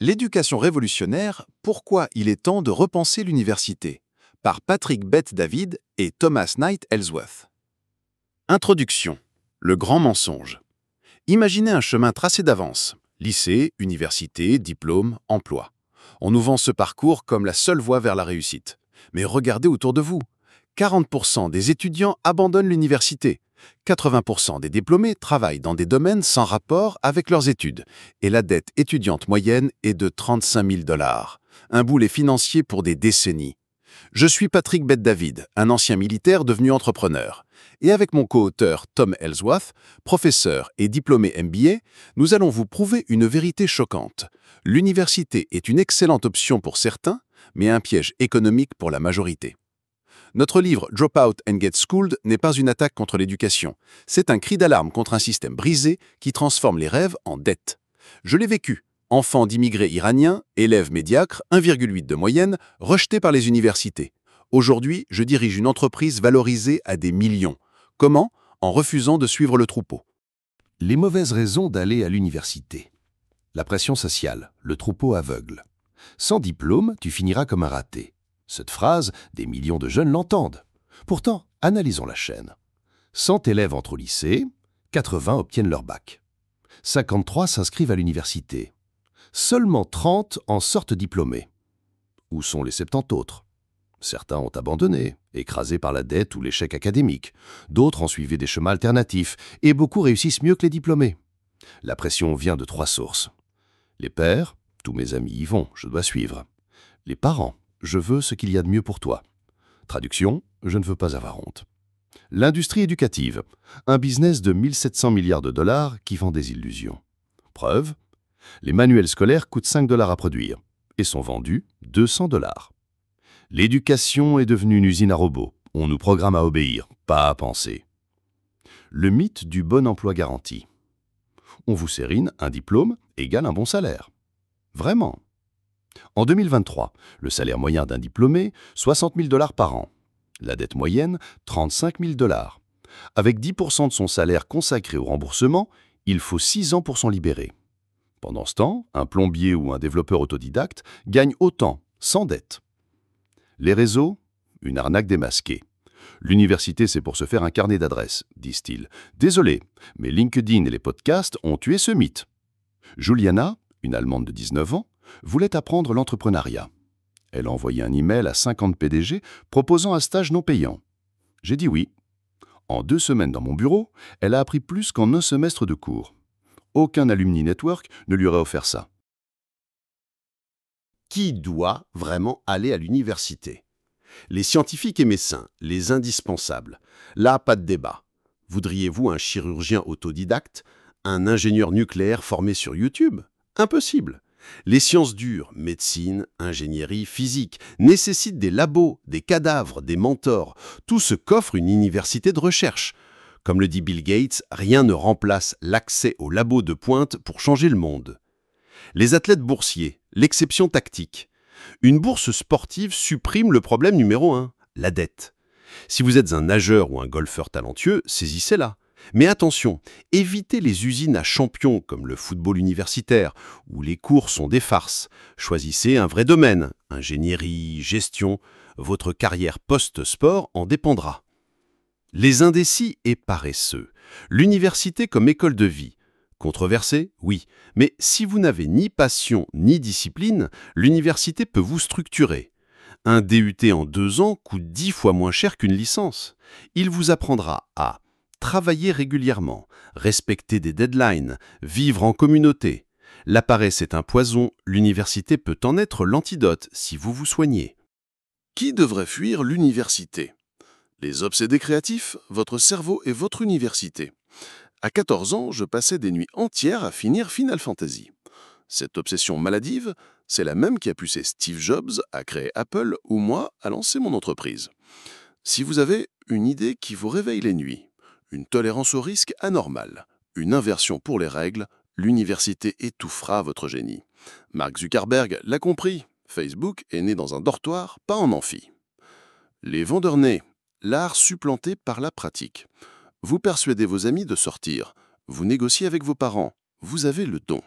L'éducation révolutionnaire, pourquoi il est temps de repenser l'université, par Patrick Bet-David et Thomas Knight Ellsworth. Introduction. Le grand mensonge. Imaginez un chemin tracé d'avance. Lycée, université, diplôme, emploi. On nous vend ce parcours comme la seule voie vers la réussite. Mais regardez autour de vous. 40% des étudiants abandonnent l'université. 80% des diplômés travaillent dans des domaines sans rapport avec leurs études. Et la dette étudiante moyenne est de 35 000 $. Un boulet financier pour des décennies. Je suis Patrick Bet-David, un ancien militaire devenu entrepreneur. Et avec mon co-auteur Tom Ellsworth, professeur et diplômé MBA, nous allons vous prouver une vérité choquante. L'université est une excellente option pour certains, mais un piège économique pour la majorité. Notre livre Drop Out and Get Schooled n'est pas une attaque contre l'éducation. C'est un cri d'alarme contre un système brisé qui transforme les rêves en dette. Je l'ai vécu. Enfant d'immigrés iraniens, élève médiocre, 1,8 de moyenne, rejeté par les universités. Aujourd'hui, je dirige une entreprise valorisée à des millions. Comment? En refusant de suivre le troupeau. Les mauvaises raisons d'aller à l'université. La pression sociale, le troupeau aveugle. Sans diplôme, tu finiras comme un raté. Cette phrase, des millions de jeunes l'entendent. Pourtant, analysons la chaîne. 100 élèves entrent au lycée, 80 obtiennent leur bac. 53 s'inscrivent à l'université. Seulement 30 en sortent diplômés. Où sont les 70 autres? Certains ont abandonné, écrasés par la dette ou l'échec académique. D'autres ont suivi des chemins alternatifs et beaucoup réussissent mieux que les diplômés. La pression vient de 3 sources. Les pères, tous mes amis y vont, je dois suivre. Les parents, je veux ce qu'il y a de mieux pour toi. Traduction, je ne veux pas avoir honte. L'industrie éducative, un business de 1700 milliards de dollars qui vend des illusions. Preuve, les manuels scolaires coûtent 5 $ à produire et sont vendus 200 $. L'éducation est devenue une usine à robots. On nous programme à obéir, pas à penser. Le mythe du bon emploi garanti. On vous sérine un diplôme égale un bon salaire. Vraiment. En 2023, le salaire moyen d'un diplômé, 60 000 $ par an. La dette moyenne, 35 000 $. Avec 10% de son salaire consacré au remboursement, il faut 6 ans pour s'en libérer. Pendant ce temps, un plombier ou un développeur autodidacte gagne autant, sans dette. Les réseaux, une arnaque démasquée. L'université, c'est pour se faire un carnet d'adresses, disent-ils. Désolé, mais LinkedIn et les podcasts ont tué ce mythe. Juliana, une Allemande de 19 ans, voulait apprendre l'entrepreneuriat. Elle a envoyé un email à 50 PDG proposant un stage non payant. J'ai dit oui. En 2 semaines dans mon bureau, elle a appris plus qu'en un semestre de cours. Aucun alumni network ne lui aurait offert ça. Qui doit vraiment aller à l'université? Les scientifiques et médecins, les indispensables. Là, pas de débat. Voudriez-vous un chirurgien autodidacte? Un ingénieur nucléaire formé sur YouTube? Impossible. Les sciences dures, médecine, ingénierie, physique, nécessitent des labos, des cadavres, des mentors, tout ce qu'offre une université de recherche. Comme le dit Bill Gates, rien ne remplace l'accès aux labos de pointe pour changer le monde. Les athlètes boursiers, l'exception tactique. Une bourse sportive supprime le problème numéro 1, la dette. Si vous êtes un nageur ou un golfeur talentueux, saisissez-la. Mais attention, évitez les usines à champions comme le football universitaire, où les cours sont des farces. Choisissez un vrai domaine, ingénierie, gestion. Votre carrière post-sport en dépendra. Les indécis et paresseux. L'université comme école de vie. Controversé, oui. Mais si vous n'avez ni passion ni discipline, l'université peut vous structurer. Un DUT en 2 ans coûte 10 fois moins cher qu'une licence. Il vous apprendra à travailler régulièrement, respecter des deadlines, vivre en communauté. La paresse est un poison, l'université peut en être l'antidote si vous vous soignez. Qui devrait fuir l'université? Les obsédés créatifs, votre cerveau et votre université. À 14 ans, je passais des nuits entières à finir Final Fantasy. Cette obsession maladive, c'est la même qui a poussé Steve Jobs à créer Apple ou moi à lancer mon entreprise. Si vous avez une idée qui vous réveille les nuits, une tolérance au risque anormale, une inversion pour les règles, l'université étouffera votre génie. Mark Zuckerberg l'a compris, Facebook est né dans un dortoir, pas en amphi. Les vendeurs nés, l'art supplanté par la pratique. Vous persuadez vos amis de sortir, vous négociez avec vos parents, vous avez le don.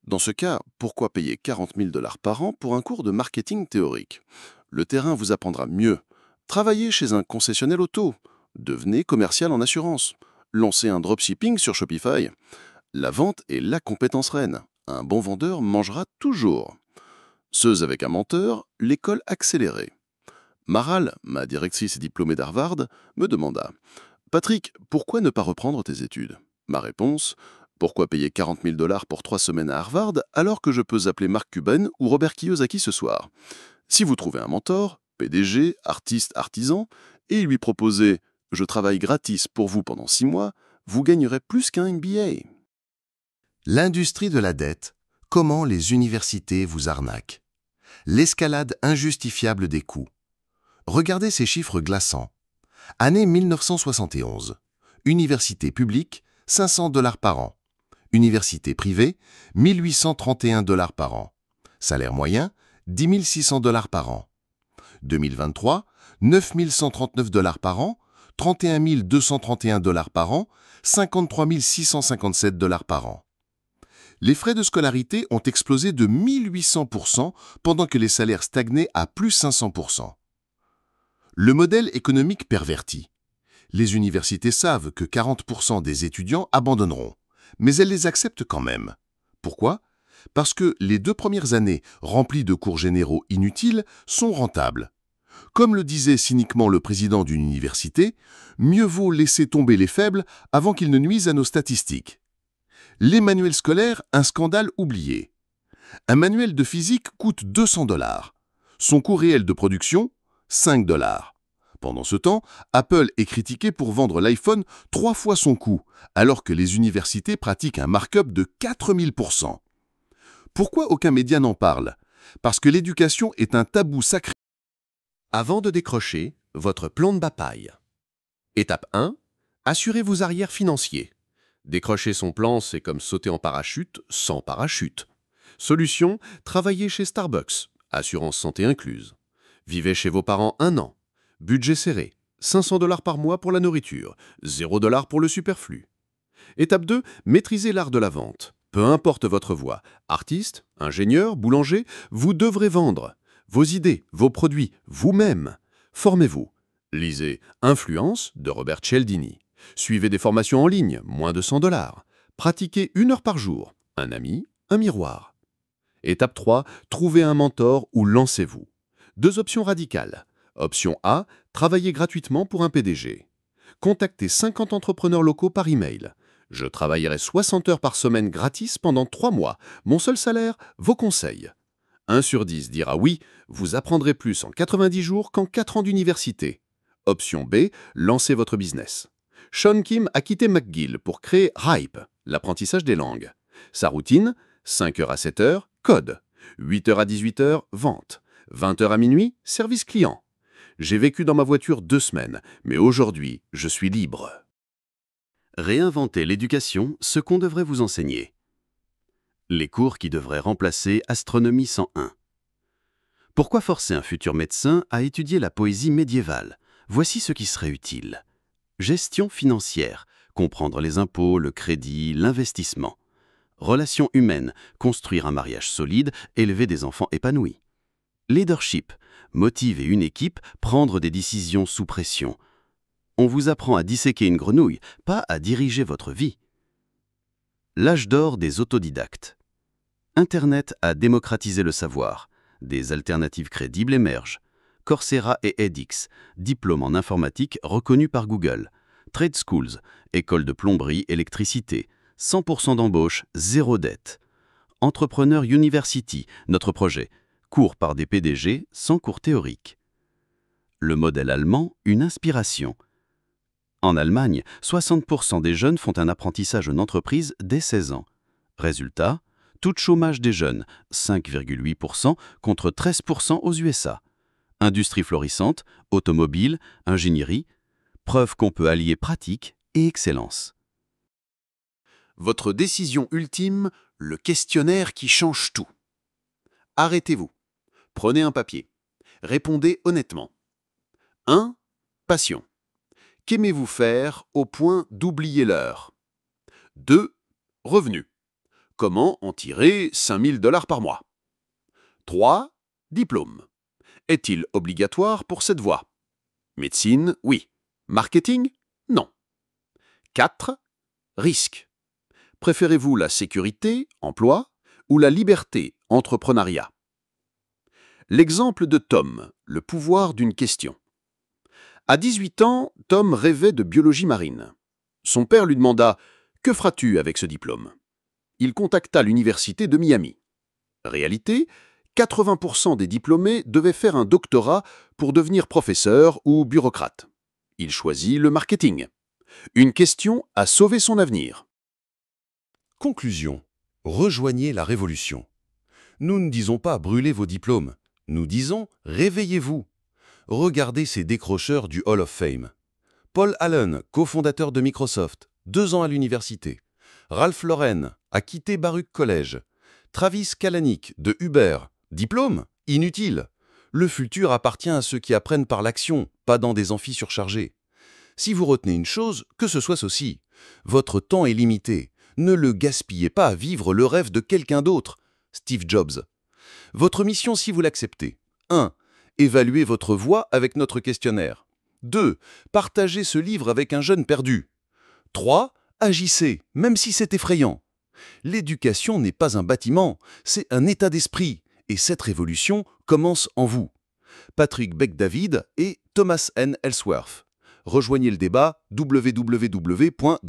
Dans ce cas, pourquoi payer 40 000 $ par an pour un cours de marketing théorique? Le terrain vous apprendra mieux. Travaillez chez un concessionnaire auto. Devenez commercial en assurance. Lancez un dropshipping sur Shopify. La vente est la compétence reine. Un bon vendeur mangera toujours. Ceux avec un menteur, l'école accélérée. Maral, ma directrice diplômée d'Harvard, me demanda « Patrick, pourquoi ne pas reprendre tes études ?» Ma réponse « Pourquoi payer 40 000 $ pour 3 semaines à Harvard alors que je peux appeler Mark Cuban ou Robert Kiyosaki ce soir ?» Si vous trouvez un mentor, PDG, artiste, artisan, et lui proposez « Je travaille gratis pour vous pendant 6 mois », vous gagnerez plus qu'un MBA. L'industrie de la dette, comment les universités vous arnaquent. L'escalade injustifiable des coûts. Regardez ces chiffres glaçants. Année 1971. Université publique, 500 $ par an. Université privée, 1831 $ par an. Salaire moyen, 10 600 $ par an. 2023, 9 139 $ par an, 31 231 $ par an, 53 657 $ par an. Les frais de scolarité ont explosé de 1800% pendant que les salaires stagnaient à plus 500%. Le modèle économique perverti. Les universités savent que 40% des étudiants abandonneront, mais elles les acceptent quand même. Pourquoi? Parce que les 2 premières années, remplies de cours généraux inutiles, sont rentables. Comme le disait cyniquement le président d'une université, mieux vaut laisser tomber les faibles avant qu'ils ne nuisent à nos statistiques. Les manuels scolaires, un scandale oublié. Un manuel de physique coûte 200 $. Son coût réel de production, 5 $. Pendant ce temps, Apple est critiqué pour vendre l'iPhone 3 fois son coût, alors que les universités pratiquent un markup de 4000%. Pourquoi aucun média n'en parle? Parce que l'éducation est un tabou sacré. Avant de décrocher, votre plan de bataille. Étape 1. Assurez vos arrières financiers. Décrocher son plan, c'est comme sauter en parachute sans parachute. Solution, travaillez chez Starbucks, assurance santé incluse. Vivez chez vos parents 1 an. Budget serré, 500 $ par mois pour la nourriture, 0 $ pour le superflu. Étape 2, maîtrisez l'art de la vente. Peu importe votre voie, artiste, ingénieur, boulanger, vous devrez vendre vos idées, vos produits, vous-même. Formez-vous. Lisez Influence de Robert Cialdini. Suivez des formations en ligne, moins de 100 $. Pratiquez 1 heure par jour. Un ami, un miroir. Étape 3, trouvez un mentor ou lancez-vous. 2 options radicales. Option A, travaillez gratuitement pour un PDG. Contactez 50 entrepreneurs locaux par email. Je travaillerai 60 heures par semaine gratis pendant 3 mois. Mon seul salaire, vos conseils. 1 sur 10 dira oui, vous apprendrez plus en 90 jours qu'en 4 ans d'université. Option B, lancez votre business. Sean Kim a quitté McGill pour créer Hype, l'apprentissage des langues. Sa routine, 5 heures à 7 heures, code. 8 heures à 18 heures, vente. 20 heures à minuit, service client. J'ai vécu dans ma voiture 2 semaines, mais aujourd'hui, je suis libre. Réinventer l'éducation, ce qu'on devrait vous enseigner. Les cours qui devraient remplacer Astronomie 101. Pourquoi forcer un futur médecin à étudier la poésie médiévale? Voici ce qui serait utile. Gestion financière, comprendre les impôts, le crédit, l'investissement. Relations humaines, construire un mariage solide, élever des enfants épanouis. Leadership, motiver une équipe, prendre des décisions sous pression. On vous apprend à disséquer une grenouille, pas à diriger votre vie. L'âge d'or des autodidactes. Internet a démocratisé le savoir. Des alternatives crédibles émergent. Coursera et edX, diplôme en informatique reconnu par Google. Trade Schools, école de plomberie, électricité. 100% d'embauche, 0 dette. Entrepreneur University, notre projet. Cours par des PDG, sans cours théoriques. Le modèle allemand, une inspiration. En Allemagne, 60% des jeunes font un apprentissage en entreprise dès 16 ans. Résultat, taux de chômage des jeunes, 5,8% contre 13% aux USA. Industrie florissante, automobile, ingénierie, preuve qu'on peut allier pratique et excellence. Votre décision ultime, le questionnaire qui change tout. Arrêtez-vous. Prenez un papier. Répondez honnêtement. 1. Passion. Qu'aimez-vous faire au point d'oublier l'heure? 2. Revenus. Comment en tirer 5 000 $ par mois? 3. Diplôme. Est-il obligatoire pour cette voie? Médecine, oui. Marketing, non. 4. Risque. Préférez-vous la sécurité, emploi, ou la liberté, entrepreneuriat? L'exemple de Tom, le pouvoir d'une question. À 18 ans, Tom rêvait de biologie marine. Son père lui demanda « Que feras-tu avec ce diplôme ?» Il contacta l'université de Miami. Réalité, 80% des diplômés devaient faire un doctorat pour devenir professeur ou bureaucrate. Il choisit le marketing. Une question a sauvé son avenir. Conclusion. Rejoignez la révolution. Nous ne disons pas brûlez vos diplômes, nous disons réveillez-vous. Regardez ces décrocheurs du Hall of Fame. Paul Allen, cofondateur de Microsoft, 2 ans à l'université. Ralph Lauren a quitté Baruch College. Travis Kalanick de Uber. Diplôme? Inutile. Le futur appartient à ceux qui apprennent par l'action, pas dans des amphis surchargés. Si vous retenez une chose, que ce soit ceci. Votre temps est limité. Ne le gaspillez pas à vivre le rêve de quelqu'un d'autre. Steve Jobs. Votre mission si vous l'acceptez. 1. Évaluez votre voix avec notre questionnaire. 2. Partagez ce livre avec un jeune perdu. 3. Agissez, même si c'est effrayant. L'éducation n'est pas un bâtiment, c'est un état d'esprit. Et cette révolution commence en vous. Patrick Bet-David et Thomas N. Ellsworth. Rejoignez le débat www.dropout.